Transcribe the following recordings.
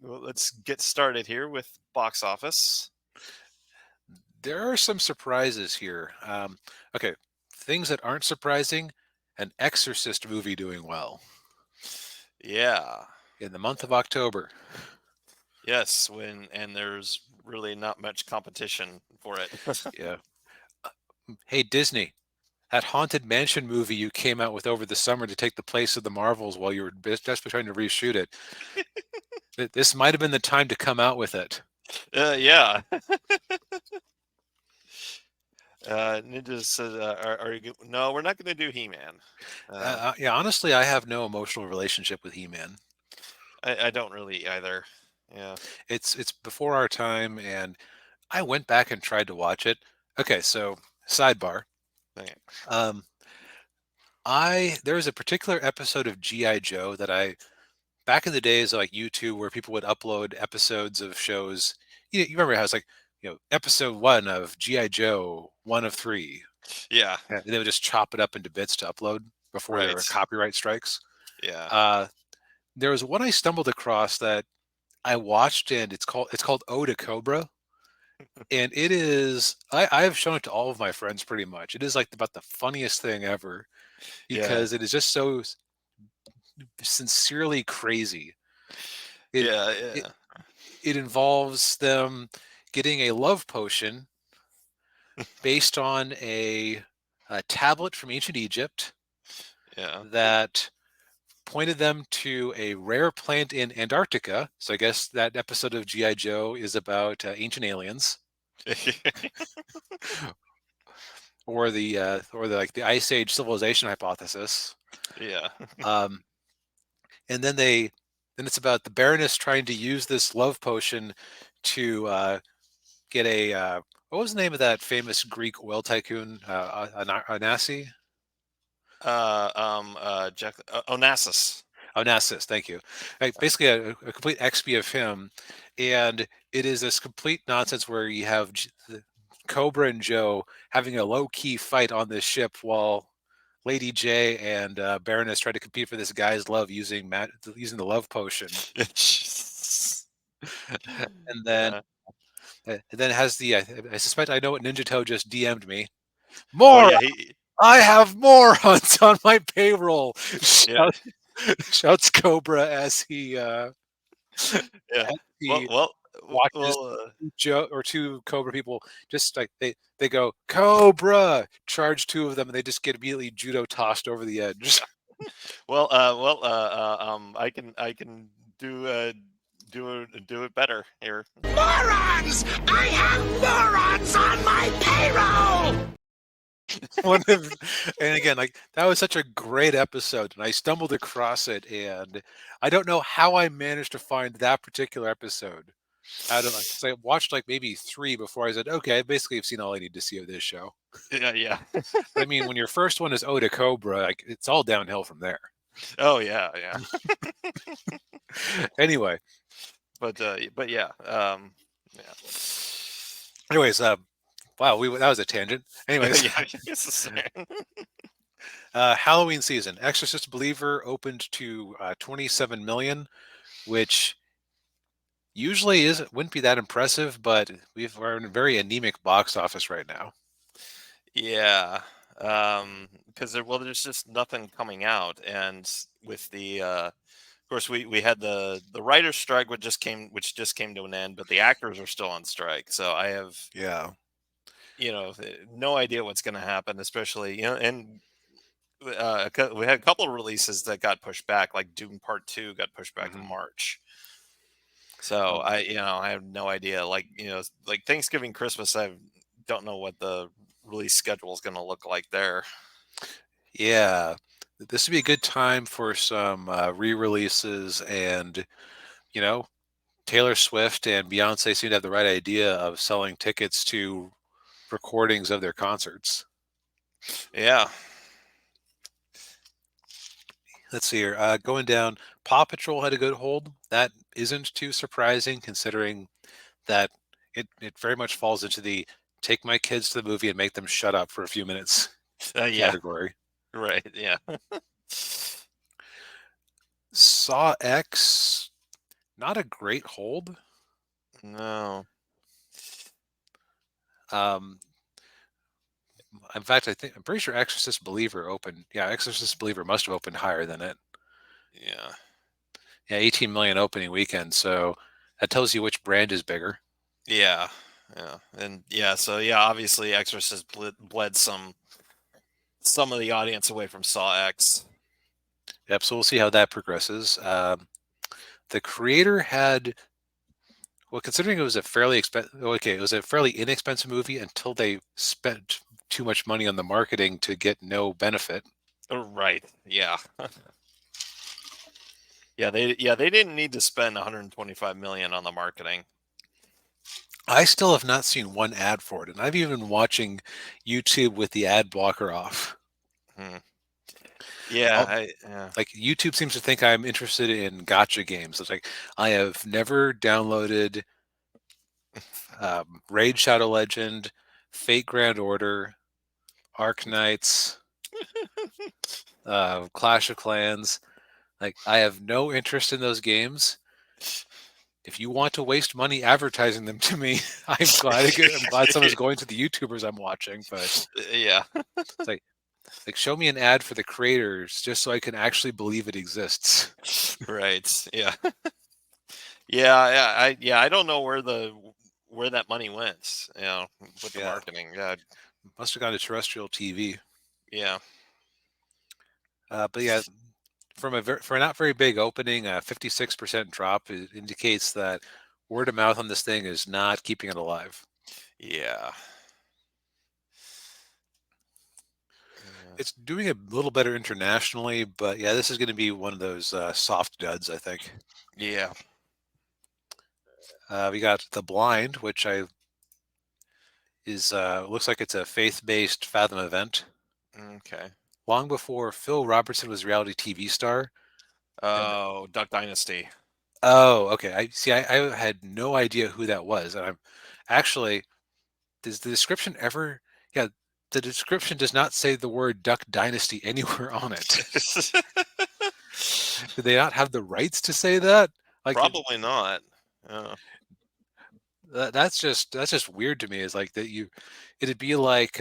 let's get started here with box office. There are some surprises here. Okay, things that aren't surprising. An Exorcist movie doing well Yeah. in the month of October. Yes, and there's really not much competition for it. Yeah. Hey, Disney, that Haunted Mansion movie you came out with over the summer to take the place of the Marvels while you were desperately trying to reshoot it. This might have been the time to come out with it. Yeah. Ninjas said, are you? No, we're not going to do He-Man. Yeah, honestly, I have no emotional relationship with He-Man. I don't really either. Yeah. It's before our time, and I went back and tried to watch it. Okay, so sidebar. Okay. Um, there was a particular episode of GI Joe that I back in the days of like YouTube where people would upload episodes of shows. You remember how it's like episode one of GI Joe, one of three. Yeah. Yeah, they would just chop it up into bits to upload before there Right. were copyright strikes. Yeah. Uh, there was one I stumbled across that I watched, and it's called Ode to Cobra, and it is I've shown it to all of my friends pretty much. It is like about the funniest thing ever Yeah. because it is just so sincerely crazy. It Yeah. it Yeah. it involves them getting a love potion based on a tablet from ancient Egypt Yeah. that pointed them to a rare plant in Antarctica. So I guess that episode of GI Joe is about ancient aliens, or the like the Ice Age civilization hypothesis. Yeah. Um, and then it's about the Baroness trying to use this love potion to get what was the name of that famous Greek oil tycoon? Onassis? Jack Onassis. Onassis, thank you. Like, basically, a complete XP of him, and it is this complete nonsense where you have Cobra and Joe having a low key fight on this ship while Lady J and Baroness try to compete for this guy's love using the love potion, and then Yeah. it has I suspect I know what Ninja Toe just DM'd me. Oh More! yeah. He. I have more hunts on my payroll. Yeah. Shouts Cobra Yeah. as Well. he Well. watches Well. Joe or two Cobra people just like they go Cobra, charge two of them, and they just get immediately judo tossed over the edge. I can do it better here. Morons! I have morons on my payroll! One of, and again, like that was such a great episode, and I stumbled across it, and I don't know how I managed to find that particular episode. Out of like, so I watched like maybe three before I said, okay, I basically have seen all I need to see of this show. Yeah. Yeah. But I mean, when your first one is Oda Cobra, like it's all downhill from there. Oh yeah. Yeah. Anyway, But yeah. Yeah. anyways, wow, that was a tangent. Anyways, Yeah. It's the same. Halloween season, Exorcist Believer opened to 27 million, which usually wouldn't be that impressive, but we're in a very anemic box office right now. Yeah. Because there's just nothing coming out, and with the of course we had the writer's strike, which just came to an end, but the actors are still on strike. So I have Yeah. no idea what's going to happen, especially and we had a couple of releases that got pushed back, like Doom Part 2 got pushed back to Hmm. March. So Um, I have no idea. Like Thanksgiving, Christmas, I don't know what the release schedule is going to look like there. yeah. This would be a good time for some re-releases, and you know, Taylor Swift and Beyonce seem to have the right idea of selling tickets to recordings of their concerts. Yeah. Let's see here. Going down, Paw Patrol had a good hold. That isn't too surprising considering that it very much falls into the take my kids to the movie and make them shut up for a few minutes Yeah. category. Right. Yeah. Saw X, Not a great hold. No. In fact, I'm pretty sure Exorcist Believer opened. Yeah, Exorcist Believer must have opened higher than it. Yeah. Yeah, 18 million opening weekend. So that tells you which brand is bigger. Yeah. Yeah. And yeah, so yeah, obviously Exorcist bled some of the audience away from Saw X. Yep. So we'll see how that progresses. The creator had, well, considering it was a fairly it was a fairly inexpensive movie until they spent too much money on the marketing to get no benefit. Right. Yeah. they didn't need to spend 125 million on the marketing. I still have not seen one ad for it, and I've even been watching YouTube with the ad blocker off. Yeah, Like YouTube seems to think I'm interested in gotcha games. It's like I have never downloaded Raid Shadow Legend, Fate Grand Order, Ark Knights, Clash of Clans. Like I have no interest in those games. If you want to waste money advertising them to me, I'm glad someone's going to the YouTubers I'm watching. But yeah. it's like show me an ad for the creators just so I can actually believe it exists. Right. Yeah. I don't know where that money went, with the marketing. Yeah. Must have gone to terrestrial TV. Yeah. But yeah, for a not very big opening, a 56% drop indicates that word of mouth on this thing is not keeping it alive. Yeah. It's doing a little better internationally, but yeah, this is going to be one of those soft duds, I think. Yeah. We got The Blind, which looks like it's a faith-based Fathom event. Okay. Long before Phil Robertson was a reality TV star. Oh, Duck Dynasty. Oh, okay. I had no idea who that was, and I'm actually. Does the description ever? Yeah, the description does not say the word Duck Dynasty anywhere on it. Do they not have the rights to say that? Like, probably not. that's just weird to me. Is like that it'd be like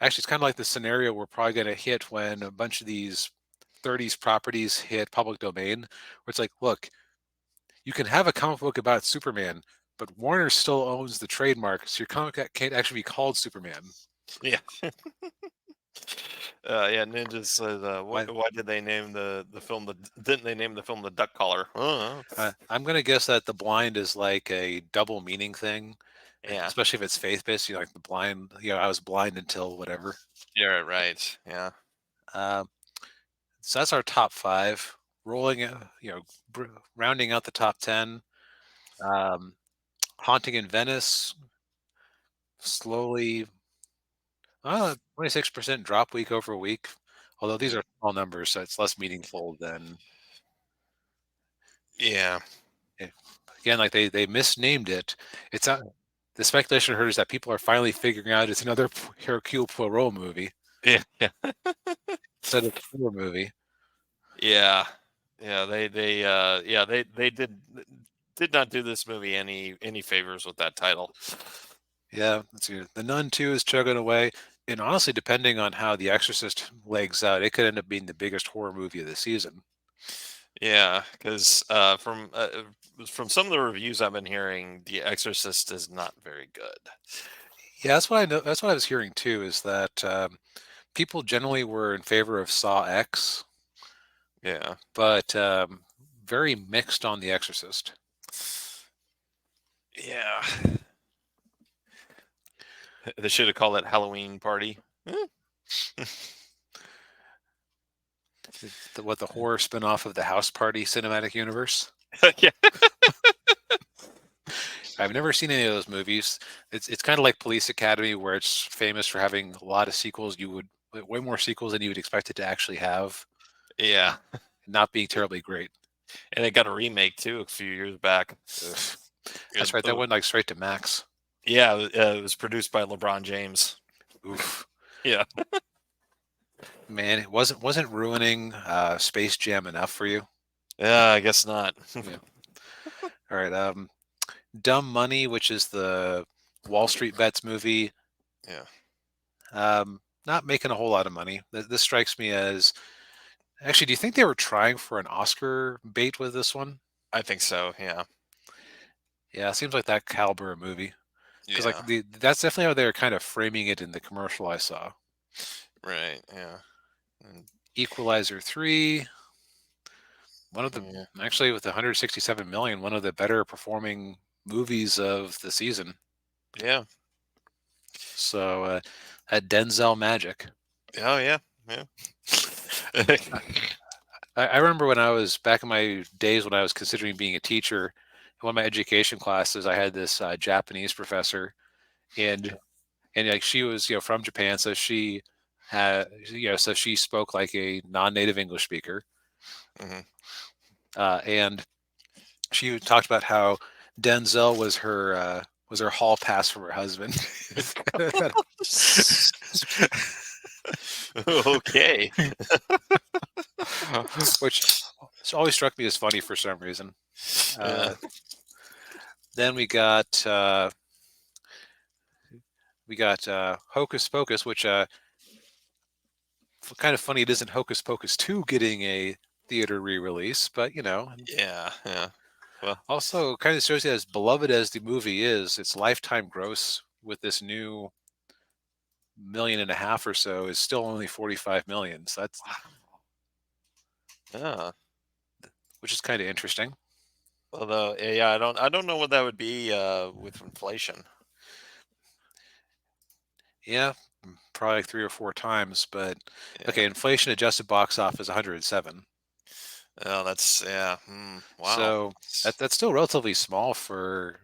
actually it's kind of like the scenario we're probably going to hit when a bunch of these 30s properties hit public domain, where it's like, look, you can have a comic book about Superman, but Warner still owns the trademark, so your comic can't actually be called Superman. Yeah. Ninja says, why did they name the film didn't they name the film The Duck Collar? I'm gonna guess that The Blind is like a double meaning thing. Yeah. Especially if it's faith based, like the blind, I was blind until whatever. Yeah, right. Yeah. So that's our top 5. Rolling, rounding out the top 10. Haunting in Venice, slowly, 26% drop week over week. Although these are small numbers, so it's less meaningful than. Yeah. Again, like they misnamed it. It's not. The speculation I heard is that people are finally figuring out it's another Hercule Poirot movie. Yeah. Instead of a horror movie. Yeah. Yeah. They did not do this movie any favors with that title. Yeah, let's see. The Nun 2 is chugging away. And honestly, depending on how The Exorcist legs out, it could end up being the biggest horror movie of the season. Yeah, because from some of the reviews I've been hearing, The Exorcist is not very good. Yeah, that's what I know. That's what I was hearing too. Is that people generally were in favor of Saw X. Yeah, but very mixed on The Exorcist. Yeah, they should have called it Halloween Party. The horror spinoff of the House Party cinematic universe. Yeah. I've never seen any of those movies. It's kind of like Police Academy, where it's famous for having a lot of sequels. Way more sequels than you would expect it to actually have. Yeah, not being terribly great. And it got a remake too a few years back. That's right. That went like straight to Max. Yeah, it was produced by LeBron James. Oof. Yeah. Man, it wasn't ruining Space Jam enough for you? Yeah, I guess not. Yeah. All right. Dumb Money, which is the Wall Street Bets movie. Yeah, Not making a whole lot of money. This strikes me as actually. Do you think they were trying for an Oscar bait with this one? I think so. Yeah, Yeah, it seems like that caliber of movie. Because like yeah, that's definitely how they're kind of framing it in the commercial I saw. right. Yeah, and, Equalizer 3, one of the yeah, actually with 167 million, one of the better performing movies of the season. yeah. So at Denzel Magic. Oh, yeah, yeah. I remember when I was back in my days when I was considering being a teacher. In one of my education classes, I had this Japanese professor, and like she was from Japan, so she had so she spoke like a non-native English speaker, Mhm. and she talked about how Denzel was her hall pass from her husband. Okay. Which always struck me as funny for some reason. Yeah. Then we got Hocus Pocus, which kind of funny. It isn't Hocus Pocus 2 getting a theater re-release, but Yeah, yeah. Well, also kind of shows you as beloved as the movie is, its lifetime gross with this new 1.5 million or so is still only 45 million. So that's yeah. which is kind of interesting. Although, yeah, I don't know what that would be with inflation. Yeah, probably like 3 or 4 times, but okay, Yeah. inflation adjusted box office 107. Oh, that's yeah. Wow. So that's still relatively small for.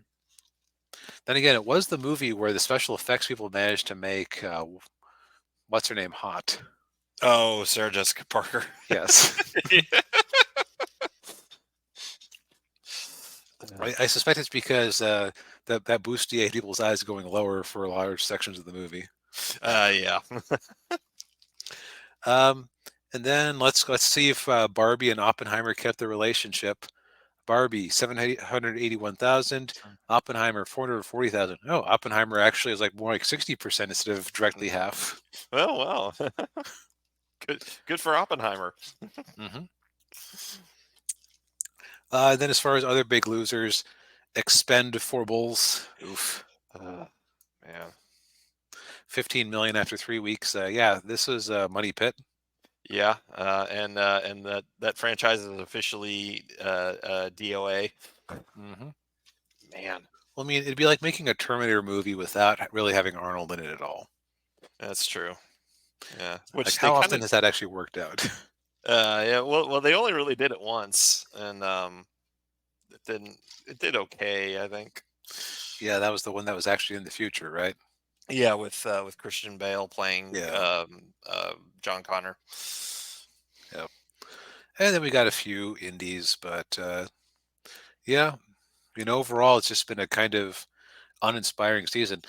Then again, it was the movie where the special effects people managed to make what's her name hot. Oh, Sarah Jessica Parker. Yes, I suspect it's because that bustier people's eyes going lower for large sections of the movie. Yeah. Um, and then let's see if Barbie and Oppenheimer kept the relationship. Barbie 781,000, Oppenheimer 440,000. Oh, Oppenheimer actually is like more like 60% instead of directly half. Well, well. Good for Oppenheimer. Mm-hmm. Then as far as other big losers, Expendables, oof, Man. 15 million after 3 weeks. Yeah, this is a money pit. Yeah, and that franchise is officially DOA. Mm-hmm. Man, Well, I mean, it'd be like making a Terminator movie without really having Arnold in it at all. that's true. Yeah, Like, which they how kind of often has that actually worked out? yeah. Well, they only really did it once, and it did okay, I think. Yeah, that was the one that was actually in the future, right? Yeah, with Christian Bale playing Yeah. John Connor. Yeah. And then we got a few indies, but yeah, overall, it's just been a kind of uninspiring season.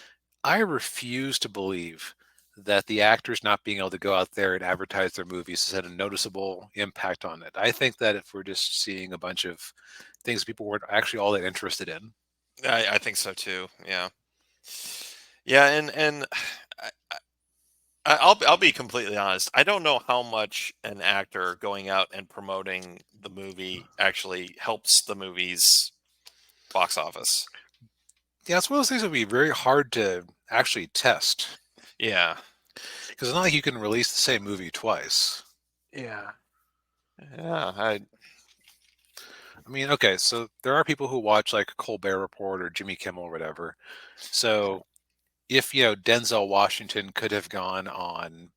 I refuse to believe that the actors not being able to go out there and advertise their movies has had a noticeable impact on it. I think that if we're just seeing a bunch of things people weren't actually all that interested in. I think so too. Yeah, yeah, and I, I'll be completely honest. I don't know how much an actor going out and promoting the movie actually helps the movie's box office. Yeah, it's one of those things that would be very hard to actually test Yeah. because it's not like you can release the same movie twice. Yeah. Yeah. I I mean, okay, so there are people who watch like Colbert Report or Jimmy Kimmel or whatever. So if Denzel Washington could have gone on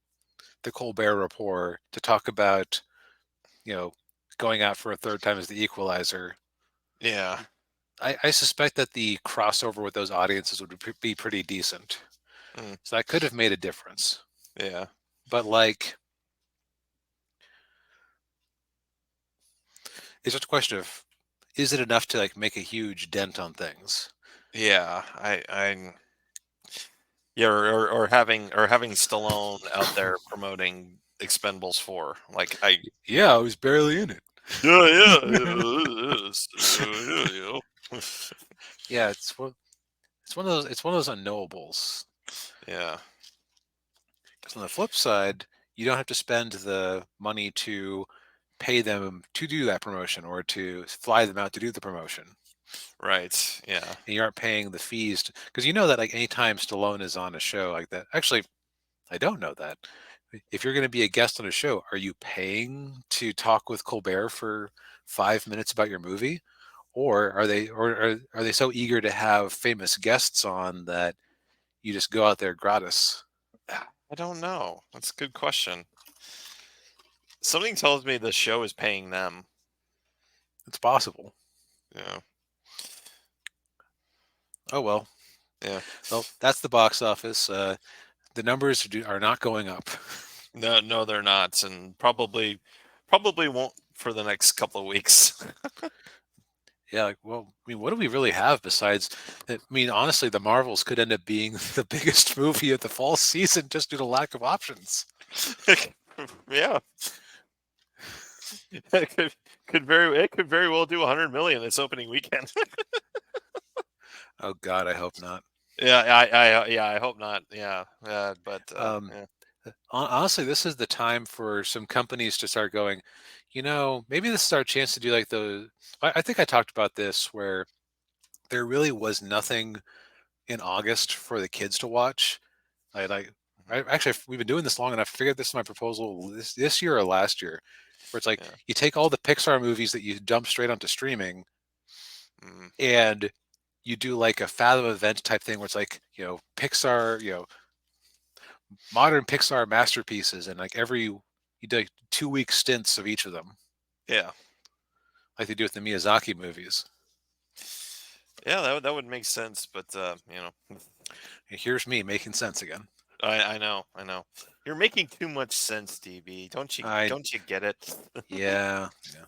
the Colbert Report to talk about you know going out for a third time as the Equalizer, yeah. I suspect that the crossover with those audiences would be pretty decent. Mm, So that could have made a difference. yeah. But like, it's just a question of is it enough to like make a huge dent on things? Yeah. I yeah, or having Stallone out there promoting Expendables 4. Like I Yeah, I was barely in it. Yeah, it's one of those unknowables. Yeah. Because on the flip side, you don't have to spend the money to pay them to do that promotion or to fly them out to do the promotion. Right. Yeah. And you aren't paying the fees because you know that like anytime Stallone is on a show like that. Actually, I don't know that. If you're going to be a guest on a show, are you paying to talk with Colbert for 5 minutes about your movie? Or are they so eager to have famous guests on that you just go out there gratis? I don't know. That's a good question. Something tells me the show is paying them. It's possible. Yeah. Oh well. Yeah. Well, that's the box office. The numbers are not going up. No, they're not, and probably won't for the next couple of weeks. Yeah, like, well, I mean, what do we really have besides? I mean, honestly, the Marvels could end up being the biggest movie of the fall season just due to lack of options. Yeah. It could very well do 100 million this opening weekend. Oh God, I hope not. Yeah, I hope not. Yeah, but Um, yeah, Honestly, this is the time for some companies to start going. Maybe this is our chance to do like the. I think I talked about this where there really was nothing in August for the kids to watch. Actually, we've been doing this long enough. I figured this is my proposal this year or last year, where it's like yeah. you take all the Pixar movies that you dump straight onto streaming, Mm, and you do like a Fathom event type thing, where it's like Pixar, modern Pixar masterpieces, and like you do like 2 week stints of each of them, yeah, like they do with the Miyazaki movies. yeah. That would make sense, but And here's me making sense again. I know. You're making too much sense, DB. I Don't you get it? Yeah, yeah.